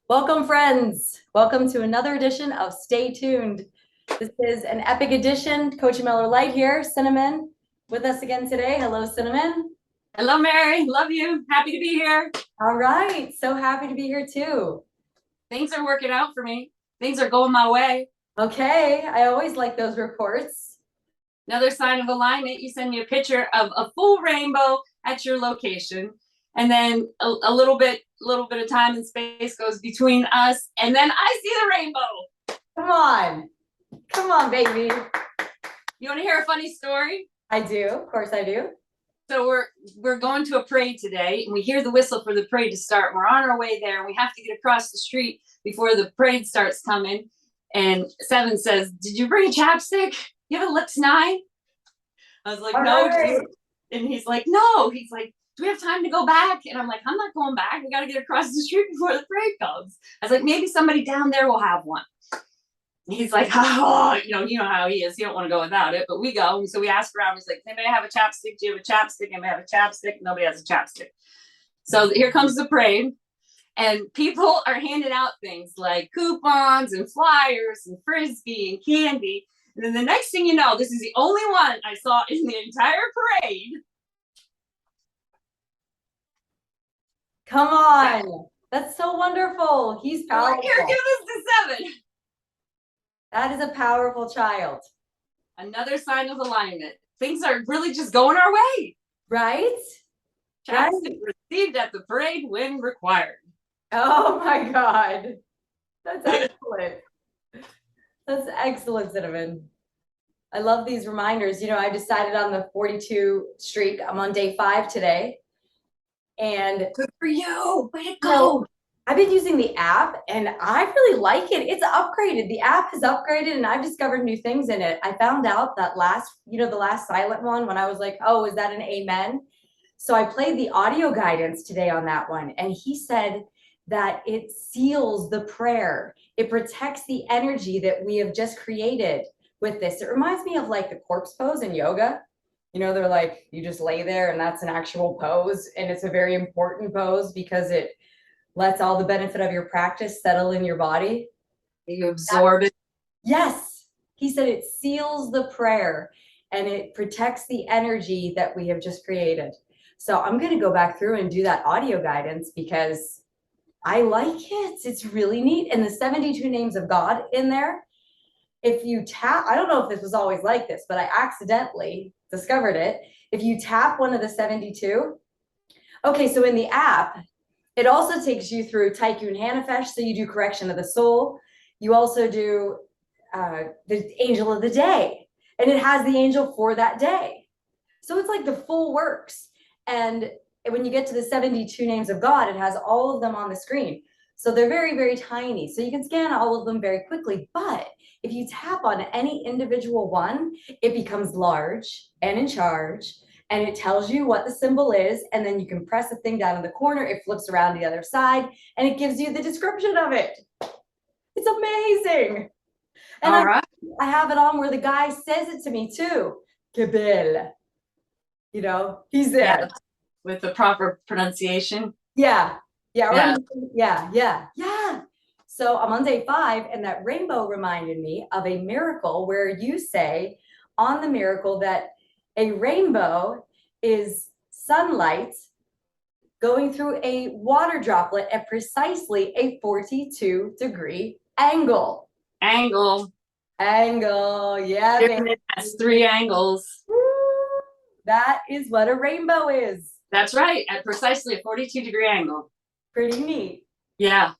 Welcome, friends. Welcome to another edition of Stay Tuned. This is an epic edition. CoachAMillerLight here. Cinnamon with us again today. Hello, Cinnamon. Hello, Mary. Love you. Happy to be here. All right. So happy to be here too. Things are working out for me. Things are going my way. Okay. I always like those reports. Another sign of alignment. You send me a picture of a full rainbow at your location. And then a little bit of time and space goes between us. And then I see the rainbow. Come on. Come on, baby. You want to hear a funny story? I do. Of course I do. So we're going to a parade today, and we hear the whistle for the parade to start. We're on our way there, and we have to get across the street before the parade starts coming. And Seven says, "Did you bring a chapstick? You have a lips 9?" I was like, "No." Right. And he's like, "No." He's like, "Do we have time to go back?" And I'm like, "I'm not going back. We got to get across the street before the parade comes." I was like, "Maybe somebody down there will have one." He's like, "Oh, you know how he is. He don't want to go without it." But we go. And so we ask around. He's like, "Anybody have a chapstick? Do you have a chapstick?" Anybody have a chapstick? Nobody has a chapstick. So here comes the parade. And people are handing out things like coupons and flyers and frisbee and candy. And then the next thing you know, this is the only one I saw in the entire parade. Come on. That's so wonderful. He's powerful. Like, here, give this to Seven. That is a powerful child. Another sign of alignment. Things are really just going our way. Right? Chapstick received at the parade when required. Oh my God. That's excellent. That's excellent, Cinnamon. I love these reminders. You know, I decided on the 42 streak. I'm on day 5 today. And good for you. Way to go. I've been using the app and I really like it. It's upgraded. The app has upgraded and I've discovered new things in it. I found out that the last silent one when I was like, oh, is that an amen? So I played the audio guidance today on that one. And he said that it seals the prayer. It protects the energy that we have just created with this. It reminds me of like the corpse pose in yoga. You know, they're like, you just lay there and that's an actual pose. And it's a very important pose because it lets all the benefit of your practice settle in your body. You absorb it. Yes. He said it seals the prayer and it protects the energy that we have just created. So I'm going to go back through and do that audio guidance because I like it. It's really neat. And the 72 names of God in there, if you tap, I don't know if this was always like this, but I accidentally discovered it. If you tap one of the 72, okay, so in the app, it also takes you through Tycoon Hanafesh, so you do correction of the soul. You also do the angel of the day, and it has the angel for that day. So it's like the full works. And when you get to the 72 names of God, it has all of them on the screen. So they're very, very tiny. So you can scan all of them very quickly. But if you tap on any individual one, it becomes large and in charge. And it tells you what the symbol is. And then you can press a thing down in the corner. It flips around the other side. And it gives you the description of it. It's amazing. And I have it on where the guy says it to me too. Gebel. You know, he's there. Yeah, with the proper pronunciation. Yeah. Yeah. So I'm on day 5, and that rainbow reminded me of a miracle where you say on the miracle that a rainbow is sunlight going through a water droplet at precisely a 42-degree angle. Angle. Yeah. It has 3 angles. Woo. That is what a rainbow is. That's right, at precisely a 42-degree angle. Pretty neat. Yeah,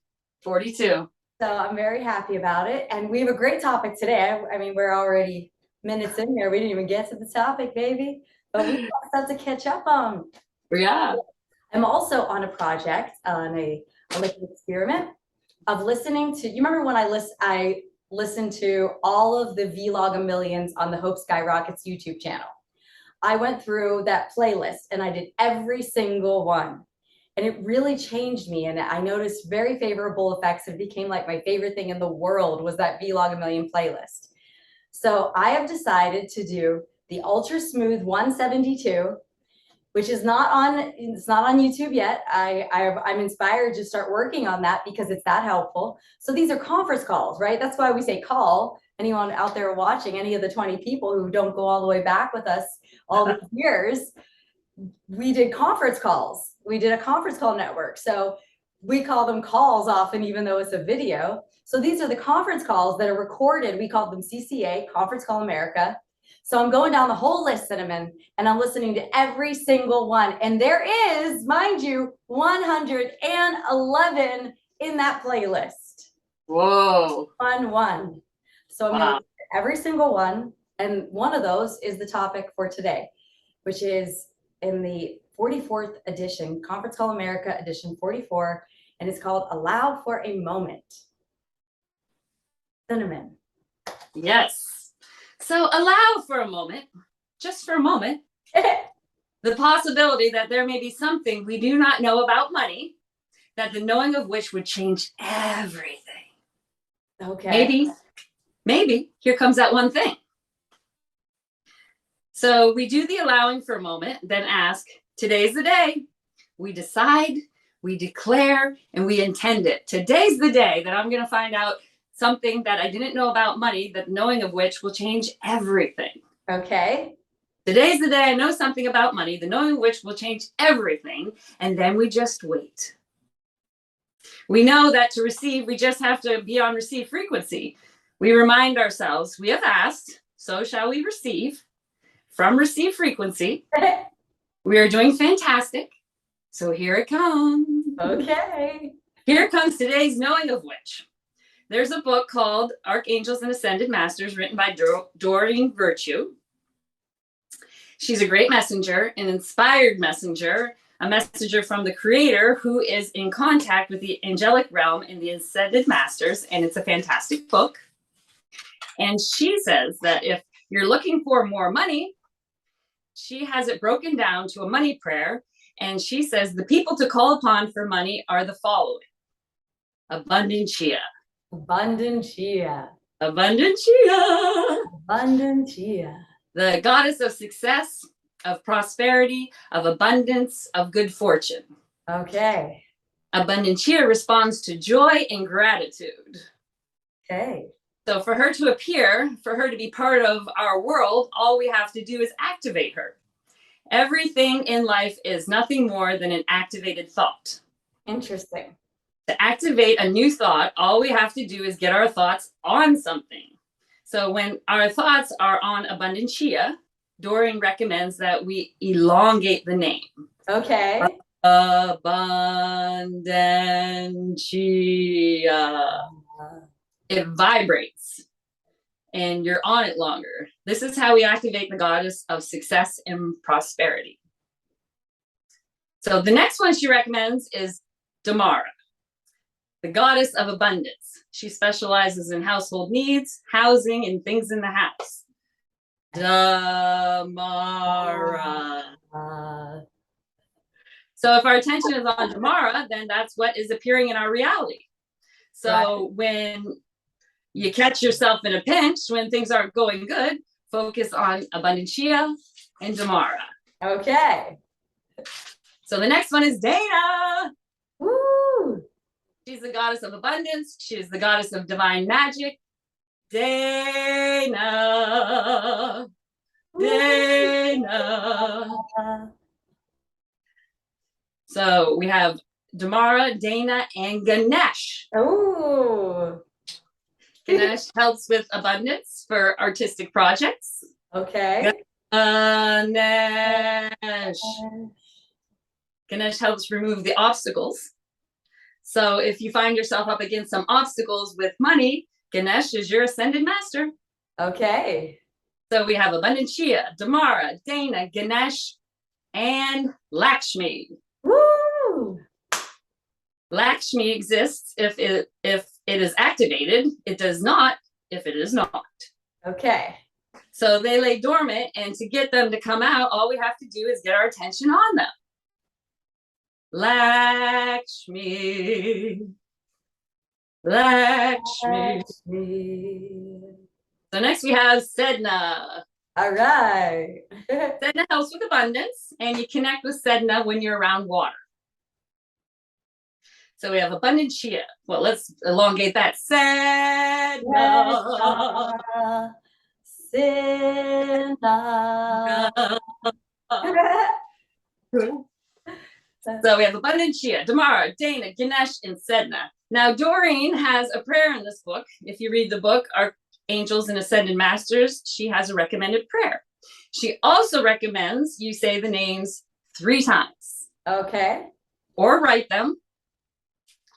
42. So I'm very happy about it. And we have a great topic today. I mean, we're already minutes in here. We didn't even get to the topic, baby. But we got stuff to catch up on. Yeah. I'm also on a project, on a liquid experiment of listening to, you remember when I listened to all of the Vlog-A-Millions on the Hope Skyrockets YouTube channel. I went through that playlist and I did every single one. And it really changed me. And I noticed very favorable effects. It became like my favorite thing in the world was that Vlog-A-Million playlist. So I have decided to do the Ultra Smooth 172 which is it's not on YouTube yet. I'm inspired to start working on that because it's that helpful. So these are conference calls, right? That's why we say call. Anyone out there watching, any of the 20 people who don't go all the way back with us all these years, we did conference calls. We did a conference call network. So we call them calls often, even though it's a video. So these are the conference calls that are recorded. We call them CCA, Conference Call America. So I'm going down the whole list, Cinnamon, and I'm listening to every single one. And there is, mind you, 111 in that playlist. Whoa. One. So I'm going to listen to every single one. And one of those is the topic for today, which is in the 44th edition, Conference Call America edition 44, and it's called Allow for a Moment. Cinnamon. Yes. So allow for a moment, just for a moment, the possibility that there may be something we do not know about money, that the knowing of which would change everything. Okay. Maybe here comes that one thing. So we do the allowing for a moment, then ask, today's the day. We decide, we declare, and we intend it. Today's the day that I'm going to find out something that I didn't know about money, that knowing of which will change everything. Okay. Today's the day I know something about money, the knowing of which will change everything, and then we just wait. We know that to receive, we just have to be on receive frequency. We remind ourselves, we have asked, so shall we receive from receive frequency. We are doing fantastic. So here it comes. Okay. Here comes today's knowing of which. There's a book called Archangels and Ascended Masters written by Doreen Virtue. She's a great messenger, an inspired messenger, a messenger from the creator who is in contact with the angelic realm and the Ascended Masters, and it's a fantastic book. And she says that if you're looking for more money, she has it broken down to a money prayer, and she says the people to call upon for money are the following. Abundantia. Abundantia. Abundantia. Abundantia. The goddess of success, of prosperity, of abundance, of good fortune. Okay. Abundantia responds to joy and gratitude. Okay. So for her to appear, for her to be part of our world, all we have to do is activate her. Everything in life is nothing more than an activated thought. Interesting. To activate a new thought, all we have to do is get our thoughts on something. So when our thoughts are on abundantia, Doreen recommends that we elongate the name. Okay. Abundantia. It vibrates and you're on it longer. This is how we activate the goddess of success and prosperity. So the next one she recommends is Damara, the goddess of abundance. She specializes in household needs, housing, and things in the house. Damara. So if our attention is on Damara, then that's what is appearing in our reality. So when you catch yourself in a pinch, when things aren't going good, focus on abundantia and Damara. Okay. So the next one is Dana. Woo! She's the goddess of abundance. She's the goddess of divine magic. Dana. Dana. So we have Damara, Dana, and Ganesh. Oh. Ganesh helps with abundance for artistic projects. Okay. Ganesh. Ganesh helps remove the obstacles. So if you find yourself up against some obstacles with money, Ganesh is your ascended master. Okay. So we have Abundantia, Damara, Dana, Ganesh, and Lakshmi. Woo! Lakshmi exists if it is activated. It does not if it is not. Okay. So they lay dormant, and to get them to come out, all we have to do is get our attention on them. Lakshmi. Lakshmi. Lakshmi. So next we have Sedna. All right. Sedna helps with abundance, and you connect with Sedna when you're around water. So we have abundant chia. Well, let's elongate that. Sedna. Cinna. So we have abundant chia, Damara, Dana, Ganesh, and Sedna. Now, Doreen has a prayer in this book. If you read the book, Archangels and Ascended Masters, she has a recommended prayer. She also recommends you say the names 3 times. Okay. Or write them.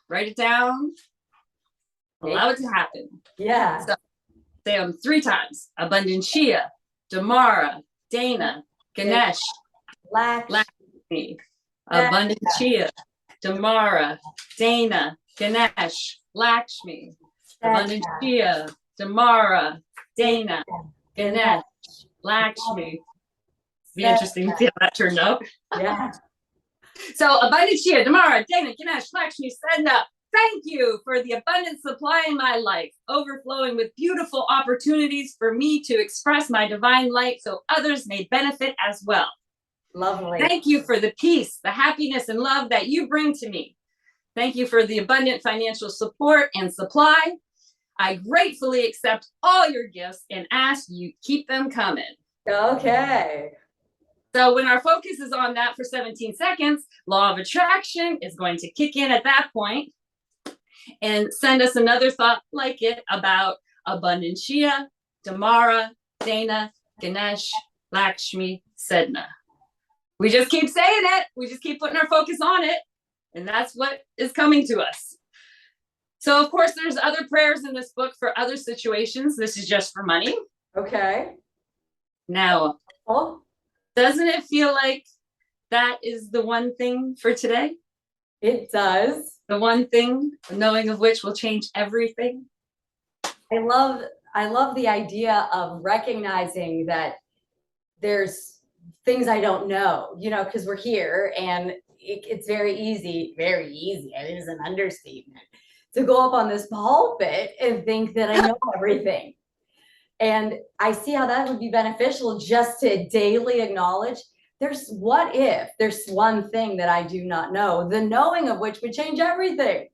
Write it down. Allow it to happen. Yeah. So say them 3 times. Abundant chia, Damara, Dana, Ganesh, Lakshmi. Abundant chia, Damara, Dana, Ganesh, Lakshmi. Abundant chia, Damara, Dana, Ganesh, Lakshmi. Be interesting to see how that turned out. Yeah. So abundant chia, Damara, Dana, Ganesh, Lakshmi, Sedna. Thank you for the abundant supply in my life, overflowing with beautiful opportunities for me to express my divine light so others may benefit as well. Lovely. Thank you for the peace, the happiness, and love that you bring to me. Thank you for the abundant financial support and supply. I gratefully accept all your gifts and ask you keep them coming. Okay. So when our focus is on that for 17 seconds, law of attraction is going to kick in at that point and send us another thought like it about abundant chia, Damara, Dana, Ganesh, Lakshmi, Sedna. We just keep saying it. We just keep putting our focus on it. And that's what is coming to us. So, of course, there's other prayers in this book for other situations. This is just for money. Okay. Now, doesn't it feel like that is the one thing for today? It does. The one thing, the knowing of which will change everything. I love the idea of recognizing that there's things I don't know, because we're here and it's very easy, it is an understatement, to go up on this pulpit and think that I know everything. And I see how that would be beneficial just to daily acknowledge there's one thing that I do not know, the knowing of which would change everything.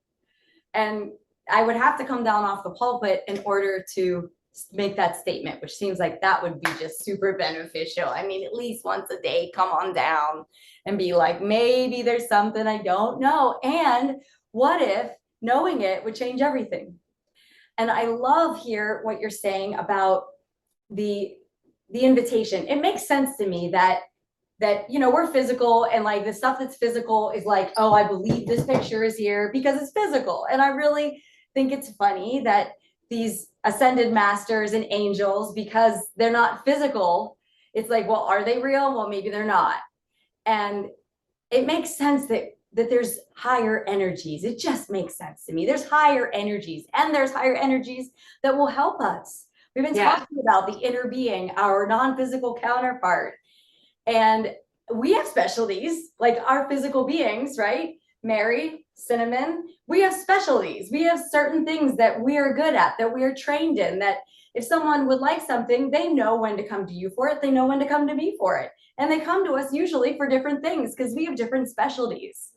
And I would have to come down off the pulpit in order to make that statement, which seems like that would be just super beneficial. I mean, at least once a day, come on down and be like, maybe there's something I don't know. And what if knowing it would change everything? And I love here what you're saying about the invitation. It makes sense to me that we're physical, and like the stuff that's physical is like, oh, I believe this picture is here because it's physical. And I really think it's funny that these ascended masters and angels, because they're not physical, it's like, well, are they real? Well, maybe they're not. And it makes sense that there's higher energies. It just makes sense to me. There's higher energies, and there's higher energies that will help us. We've been talking about the inner being, our non-physical counterpart. And we have specialties, like our physical beings, right? Mary, Cinnamon, we have specialties. We have certain things that we are good at, that we are trained in, that if someone would like something, they know when to come to you for it. They know when to come to me for it. And they come to us usually for different things because we have different specialties.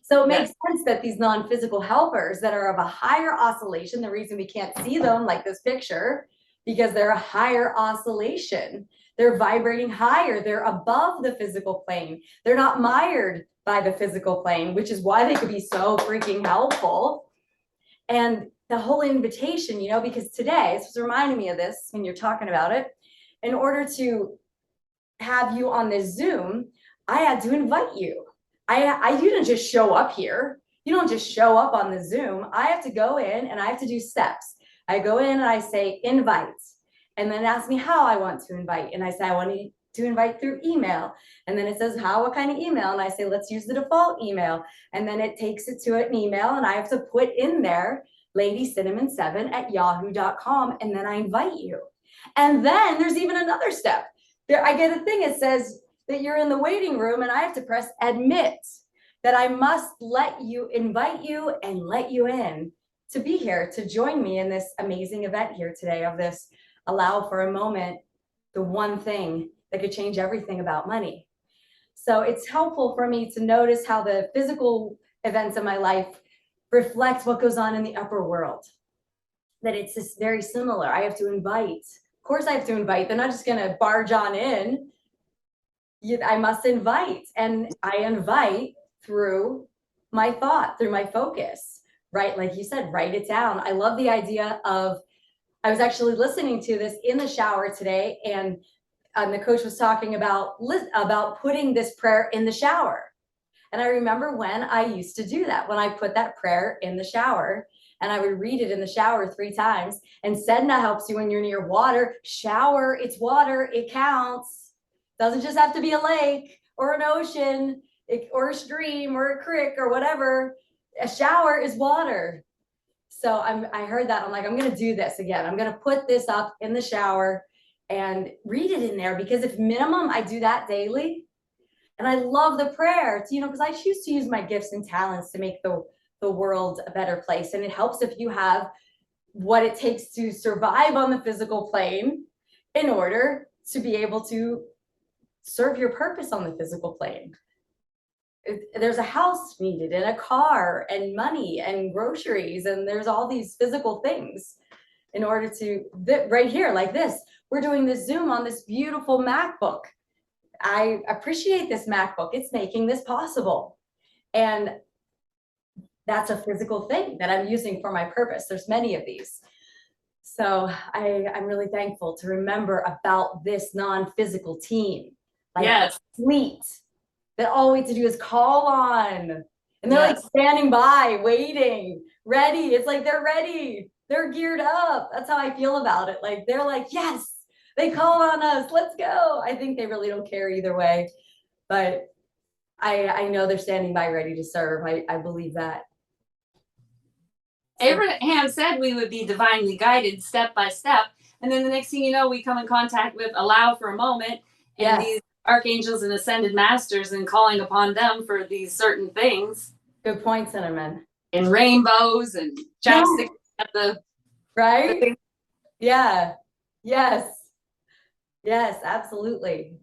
So it makes sense that these non-physical helpers that are of a higher oscillation, the reason we can't see them like this picture, because they're a higher oscillation. They're vibrating higher. They're above the physical plane. They're not mired by the physical plane, which is why they could be so freaking helpful. And the whole invitation, because today, this was reminding me of this when you're talking about it, in order to have you on this Zoom, I had to invite you. You didn't just show up here. You don't just show up on the Zoom. I have to go in and I have to do steps. I go in and I say invite, and then it asks me how I want to invite. And I say, I want to invite through email. And then it says, what kind of email? And I say, let's use the default email. And then it takes it to an email, and I have to put in there ladycinnamon7@yahoo.com. And then I invite you. And then there's even another step. I get a thing. It says that you're in the waiting room, and I have to press admit, that I must invite you and let you in to be here, to join me in this amazing event here today of this allow for a moment the one thing that could change everything about money. So it's helpful for me to notice how the physical events of my life reflect what goes on in the upper world. That it's just very similar. I have to invite. Of course, I have to invite. They're not just going to barge on in. I must invite, and I invite through my thought, through my focus, right? Like you said, write it down. I love the idea of, I was actually listening to this in the shower today, and the coach was talking about putting this prayer in the shower. And I remember when I used to do that, when I put that prayer in the shower, and I would read it in the shower 3 times. And Sedna helps you when you're near water. Shower, it's water, it counts. Doesn't just have to be a lake or an ocean or a stream or a creek or whatever. A shower is water. So I heard that. I'm like, I'm going to do this again. I'm going to put this up in the shower and read it in there, because if minimum I do that daily. And I love the prayer, because I choose to use my gifts and talents to make the world a better place. And it helps if you have what it takes to survive on the physical plane in order to be able to serve your purpose on the physical plane. There's a house needed and a car and money and groceries, and there's all these physical things in order to, right here, like this, we're doing this Zoom on this beautiful MacBook. I appreciate this MacBook. It's making this possible. And that's a physical thing that I'm using for my purpose. There's many of these. So I'm really thankful to remember about this non-physical team. Like Yes. fleet that all we have to do is call on. And they're like standing by, waiting, ready. It's like they're ready. They're geared up. That's how I feel about it. Like they're like, yes, they call on us. Let's go. I think they really don't care either way. But I know they're standing by ready to serve. I believe that. Abraham said we would be divinely guided step by step. And then the next thing you know, we come in contact with allow for a moment. And these archangels and ascended masters, and calling upon them for these certain things. Good point, Cinnamon. And rainbows and chapsticks at the right. Yeah. Yes. Yes, absolutely.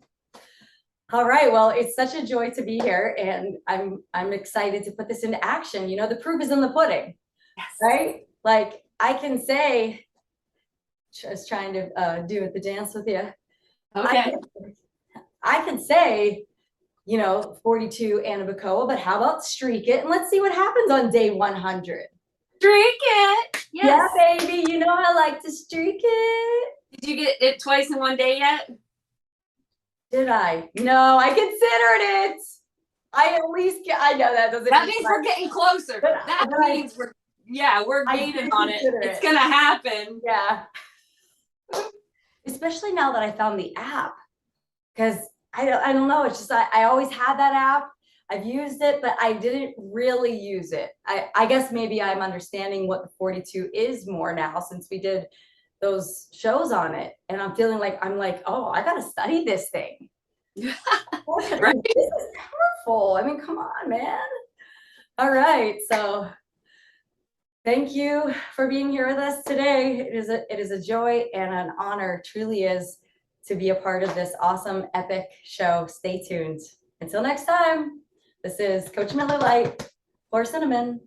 All right. Well, it's such a joy to be here, and I'm excited to put this into action. The proof is in the pudding. Yes. Right? Like I can say, just trying to do the dance with you. Okay. I can say, 42 Anabacoa, but how about streak it and let's see what happens on day 100. Streak it. Yes. Yeah, baby. I like to streak it. Did you get it twice in one day yet? Did I? No, I considered it. I know that doesn't. That means we're getting closer. That means we're gaining on it. It's gonna happen. Yeah. Especially now that I found the app, because I don't know. It's just I always had that app. I've used it, but I didn't really use it. I guess maybe I'm understanding what the 42 is more now since we did those shows on it, and I'm feeling like oh, I gotta study this thing. Right? This is powerful. I mean, come on, man. All right, so thank you for being here with us today. It is a joy and an honor, truly is, to be a part of this awesome, epic show. Stay tuned. Until next time, this is Coach Miller Light for Cinnamon.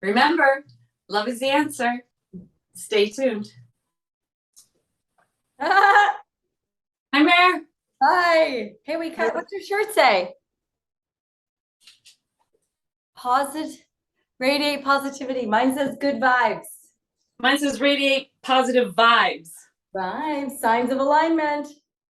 Remember, love is the answer. Stay tuned. Hi, Mare. Hi. Hey, what's your shirt say? Radiate positivity. Mine says good vibes. Mine says radiate positive vibes. Vibes. Signs of alignment.